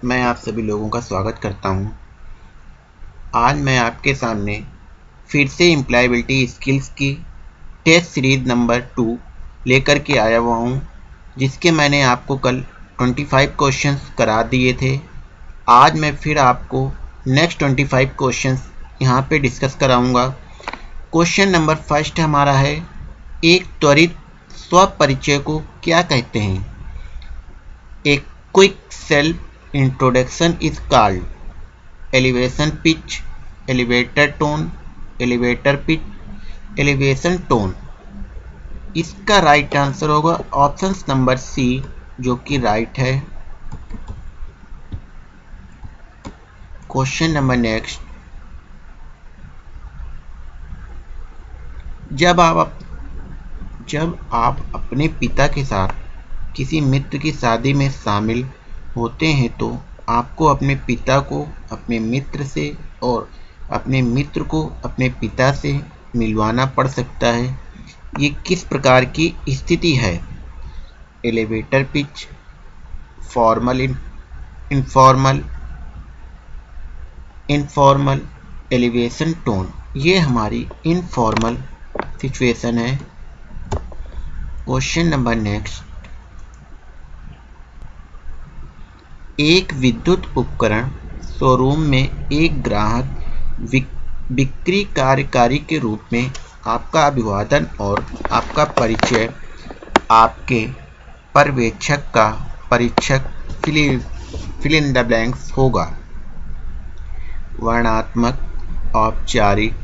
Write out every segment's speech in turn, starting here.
मैं आप सभी लोगों का स्वागत करता हूं। आज मैं आपके सामने फिर से एम्प्लॉयबिलिटी स्किल्स की टेस्ट सीरीज नंबर 2 लेकर के आया हुआ हूं, जिसके मैंने आपको कल 25 क्वेश्चंस करा दिए थे। आज मैं फिर आपको नेक्स्ट 25 क्वेश्चंस यहां पे डिस्कस कराऊंगा। क्वेश्चन नंबर फर्स्ट हमारा है, एक त्वरित स्वपरिचय को क्या कहते हैं? एक quick self introduction is called elevation pitch, elevator tone, elevator pitch, elevation tone. इसका राइट आंसर होगा ऑप्शन नंबर सी, जो कि राइट है। क्वेश्चन नंबर नेक्स्ट, जब आप अपने पिता के साथ किसी मित्र की शादी में शामिल होते हैं तो आपको अपने पिता को अपने मित्र से और अपने मित्र को अपने पिता से मिलवाना पड़ सकता है। ये किस प्रकार की स्थिति है? Elevator pitch, formal, informal, elevation tone. ये हमारी इनफॉर्मल सिचुएशन है। क्वेश्चन नंबर नेक्स्ट, एक विद्युत उपकरण शोरूम में एक ग्राहक बिक्री कार्यकारी के रूप में आपका अभिवादन और आपका परिचय आपके पर्यवेक्षक का परीक्षक फिल इन द ब्लैंक्स होगा। वर्णात्मक, औपचारिक,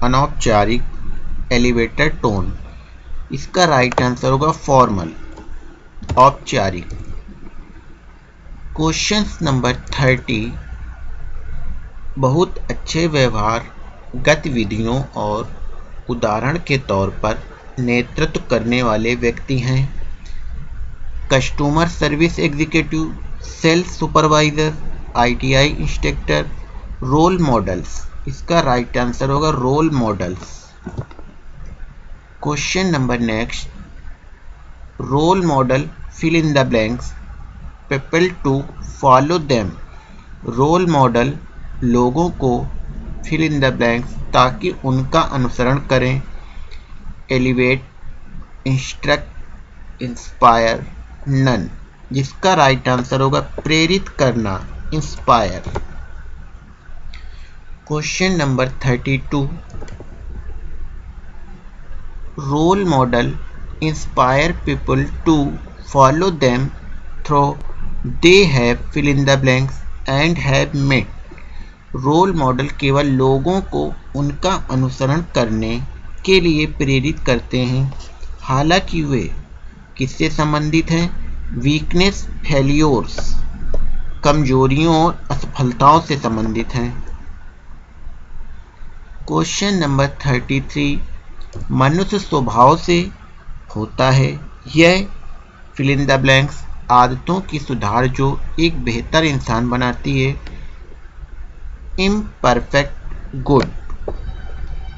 अनौपचारिक, एलिवेटर टोन। इसका राइट आंसर होगा फॉर्मल, औपचारिक। क्वेश्चन नंबर 30, बहुत अच्छे व्यवहार गतिविधियों और उदाहरण के तौर पर नेतृत्व करने वाले व्यक्ति हैं। Customer service executive, sales supervisor, ITI instructor, role models. इसका राइट आंसर होगा role models. Question number next, role model fill in the blanks, people to follow them. Role model लोगों को फिल इन द ब्लैंक्स ताकि उनका अनुसरण करें। Elevate, instruct, inspire, none. जिसका right answer होगा प्रेरित करना, inspire. Question number 32, role model inspire people to follow them through they have fill in the blanks and have met. Role model केवल लोगों को उनका अनुसरण करने के लिए प्रेरित करते हैं, हालांकि वे किससे संबंधित हैं? वीकनेस, फेलियोर्स, कमजोरियों और असफलताओं से संबंधित हैं। क्वेश्चन नंबर 33, मनुष्य स्वभाव से होता है यह फिल इन द ब्लैंक्स आदतों की सुधार जो एक बेहतर इंसान बनाती है। इम्परफेक्ट, गुड,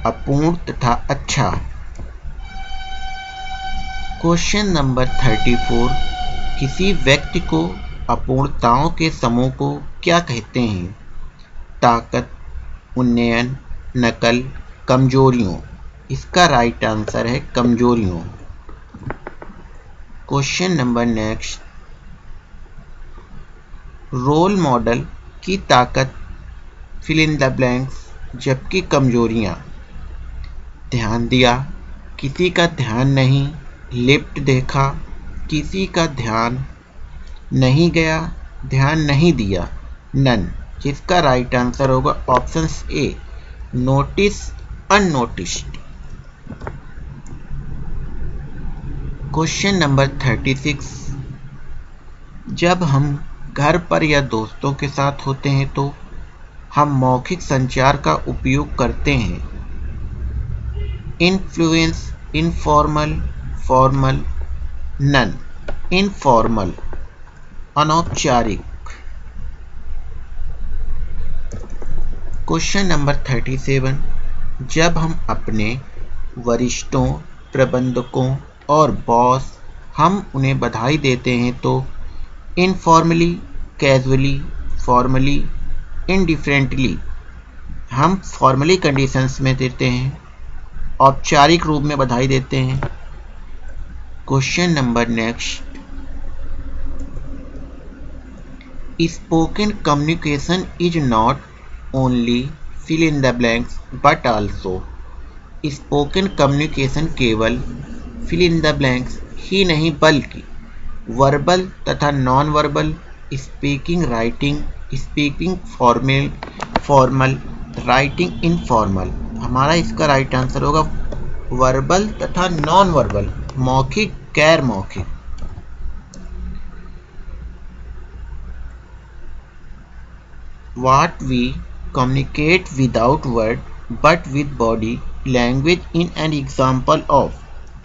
अपूर्ण तथा अच्छा। क्वेश्चन नंबर 34, किसी व्यक्ति को अपूर्णताओं के समूह को क्या कहते हैं? ताकत, उन्नयन, नकल, कमजोरियों। इसका राइट आंसर है कमजोरियों। Question number next, role model की ताकत फिल इन द ब्लैंक्स जबकि कमजोरियां। ध्यान दिया, किसी का ध्यान नहीं। लिफ्ट देखा, किसी का ध्यान नहीं गया, ध्यान नहीं दिया, नन। जिसका राइट आंसर होगा option A, notice, unnoticed. Question number 36, जब हम घर पर या दोस्तों के साथ होते हैं तो हम मौखिक संचार का उपयोग करते हैं। Influence, informal, formal, none. Informal, अनौपचारिक। क्वेश्चन नंबर 37, जब हम अपने वरिष्ठों, प्रबंधकों और बॉस हम उन्हें बधाई देते हैं तो इनफॉर्मली, कैजुअली, फॉर्मली, इंडिफरेंटली हम फॉर्मली कंडीशंस में देते हैं, औपचारिक रूप में बधाई देते हैं। Question number next, spoken communication is not only fill in the blanks but also. Spoken communication केवल फिल इन द ब्लैंक्स ही नहीं बल्कि वर्बल तथा non verbal, speaking, writing, speaking formal, writing informal. हमारा इसका राइट आंसर होगा verbal तथा non verbal, मौखिक गैर मौखिक। What we communicate without word but with body language in an example of,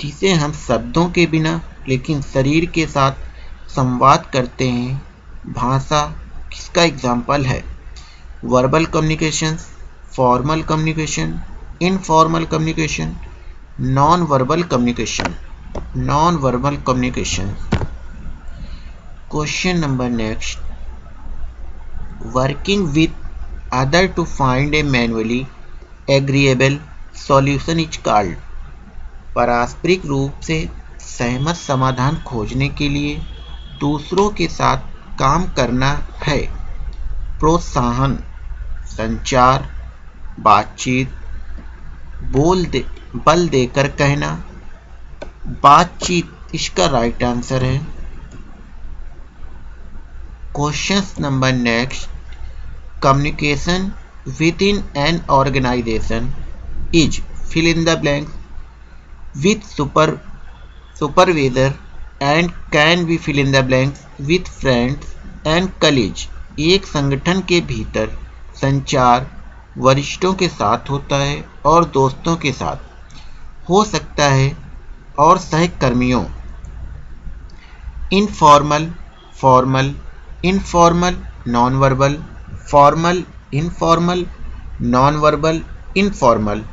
जिसे हम शब्दों के बिना लेकिन शरीर के साथ संवाद करते हैं, भाषा किसका एग्जाम्पल है? Verbal communication, formal communication, informal communication, non verbal communication, non verbal communication. Question number next, working with other to find a manually agreeable solution is called. पारस्परिक रूप से सहमत समाधान खोजने के लिए दूसरों के साथ काम करना है। प्रोत्साहन, संचार, बातचीत, बल देकर कहना, बातचीत इसका राइट आंसर है। Question number next, communication with in an organization is fill in the blank with supervisor and can be fill in the blank with friends and colleagues. एक संगठन के भीतर संचार वरिष्ठों के साथ होता है और दोस्तों के साथ हो सकता है और सहकर्मियों। Informal, formal, informal, non verbal, formal, informal, non verbal, informal.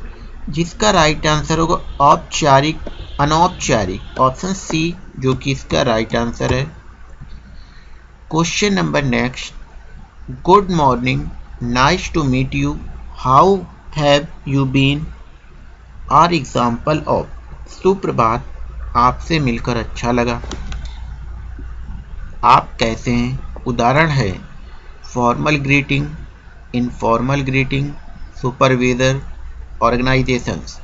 जिसका राइट आंसर होगा औपचारिक, अनौपचारिक, ऑप्शन सी, जो कि इसका राइट आंसर है। Question number next, good morning, nice to meet you, how have you been are example of. सुप्रभात, आपसे मिलकर अच्छा लगा, आप कैसे हैं उदाहरण है formal greeting, informal greeting, supervisor, organizations.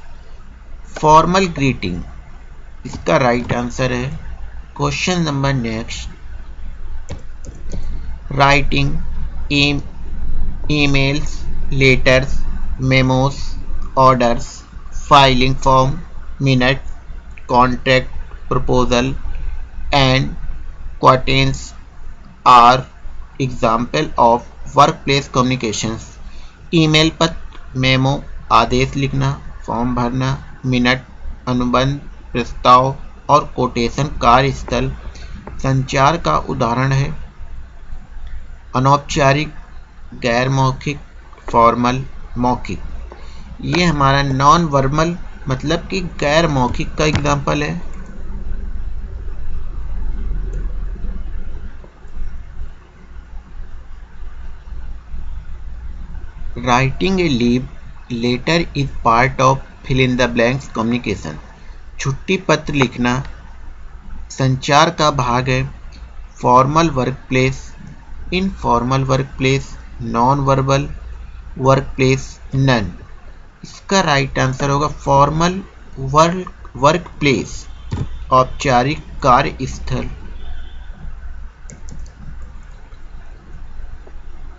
Formal greeting इसका राइट आंसर है। Question number next, writing, emails, letters, memos, orders, filling form, minute, contract, proposal and quotations are example of workplace communications. Email पत्र, memo आदेश लिखना, form भरना, minute अनुबंध, प्रस्ताव और quotation कार्यस्थल संचार का उदाहरण है। अनौपचारिक, गैर मौखिक, फॉर्मल, मौखिक। ये हमारा नॉन वर्बल मतलब कि गैर मौखिक का एग्जाम्पल है। Writing a leave letter is part of fill in the blanks communication. छुट्टी पत्र लिखना संचार का भाग है। Formal workplace, informal workplace, non verbal workplace, none. इसका राइट आंसर होगा फॉर्मल वर्कप्लेस, औपचारिक कार्यस्थल।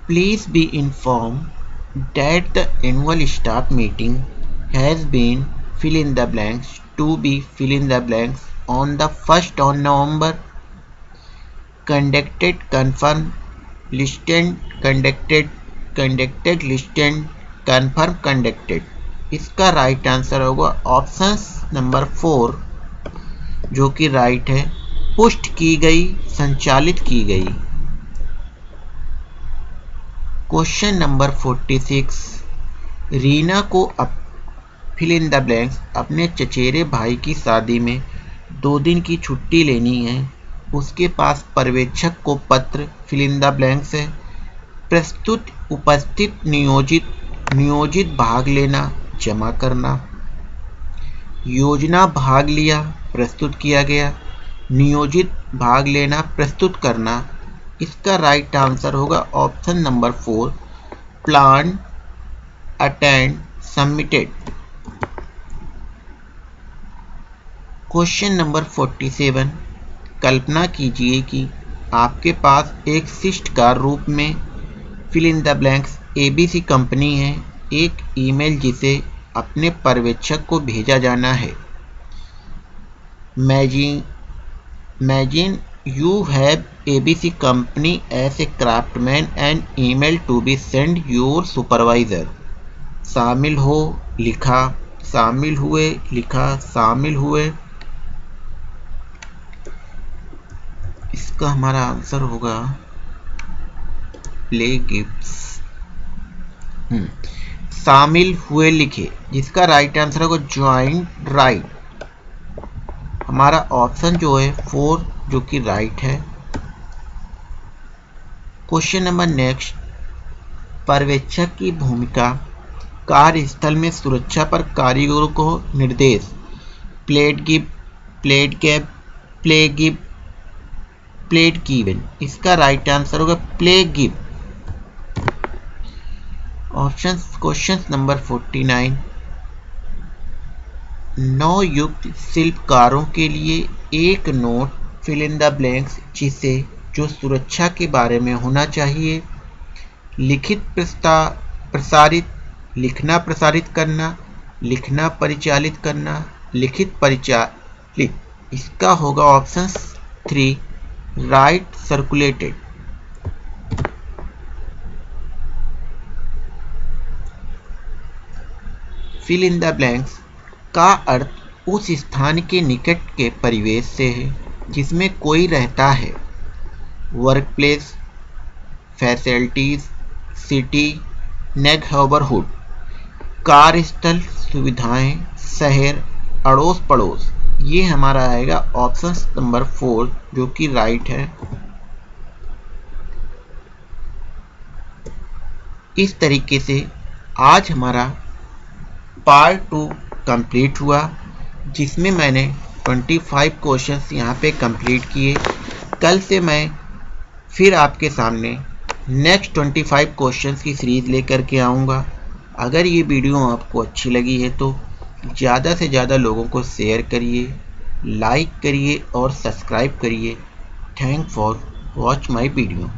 Please be inform that the annual staff meeting has been fill in the blanks to be fill in the blanks on the 1st of November. Conducted, confirm, listened, conducted, listened, confirm, conducted। इसका right answer होगा option number 4, जो कि right है। पुष्ट की गई, संचालित की गई। क्वेश्चन नंबर 46, रीना को फिल इन द ब्लैंक्स अपने चचेरे भाई की शादी में 2 दिन की छुट्टी लेनी है। उसके पास पर्यवेक्षक को पत्र फिल इन द ब्लैंक्स है। प्रस्तुत उपस्थित नियोजित भाग लेना जमा करना। योजना भाग लिया प्रस्तुत किया गया, नियोजित भाग लेना प्रस्तुत करना। इसका राइट आंसर होगा option number 4 plan attend submitted. Question number 47 कल्पना कीजिए कि आपके पास एक शिष्ट का रूप में fill in the blanks ABC company है। एक ईमेल जिसे अपने पर्यवेक्षक को भेजा जाना है। Imagine you have ABC company as a craftsman and email to be sent your supervisor। शामिल हो लिखा, शामिल हुए लिखा, शामिल हुए। इसका हमारा आंसर होगा प्ले गिफ्ट्स। शामिल हुए लिखे, जिसका राइट आंसर होगा ज्वाइंट राइट। हमारा ऑप्शन जो है 4 जो कि राइट है। क्वेश्चन नंबर नेक्स्ट, पर्यवेक्षक की भूमिका कार्यस्थल में सुरक्षा पर कारीगरों को निर्देश। Plate give, plate gap, play give, plate given. इसका राइट आंसर होगा play give. Option question number 49 नवयुक्त शिल्पकारों के लिए एक note fill in the blanks जिसे जो सुरक्षा के बारे में होना चाहिए। लिखित प्रसारित, लिखना प्रसारित करना, लिखना परिचालित करना, लिखित परिचालित। इसका होगा option 3 right circulated. Fill in the blanks का अर्थ उस स्थान के निकट के परिवेश से है जिसमें कोई रहता है। Work place, facilities, city, neighbourhood, कार्यस्थल, सुविधाएं, शहर, अड़ोस पड़ोस। ये हमारा आएगा ऑप्शन नंबर 4 जो कि राइट है। इस तरीके से आज हमारा पार्ट 2 कंप्लीट हुआ, जिसमें मैंने 25 क्वेश्चंस यहाँ पे कंप्लीट किए। कल से मैं फिर आपके सामने नेक्स्ट 25 क्वेश्चंस की सीरीज़ लेकर के आऊँगा। अगर ये वीडियो आपको अच्छी लगी है तो ज़्यादा से ज़्यादा लोगों को शेयर करिए, लाइक करिए और सब्सक्राइब करिए। Thank for watch my video.